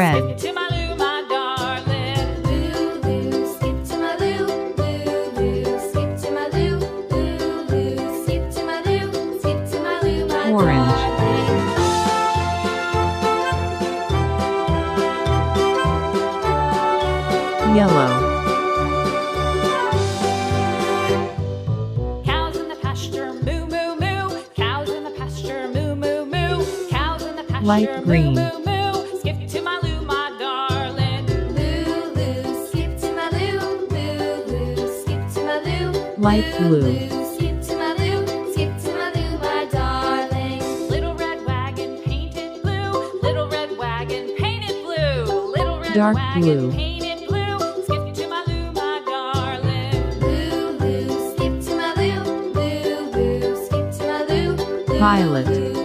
Red. Skip to my loo, my darling. Loo, skip to my loo. Loo, skip to my loo. Loo, skip to my loo. Skip to my loo, my Orange. darling. Yellow. Cows in the pasture, moo, moo, moo. Cows in the pasture, moo, moo, moo. Cows in the pasture, Light green. moo, moo, moo. Skip to my loo, my darling. Loo, loo, skip to my loo. Loo, loo, skip to my loo. Light blue. Loo, skip to my loo. Skip to my loo, my darling. Little red wagon painted blue. Little red wagon painted blue. Little red Dark wagon blue. painted blue. Skip to my loo, my darling. Loo, loo, skip to my loo. Loo, loo, skip to my loo. Loo, Violet. loo,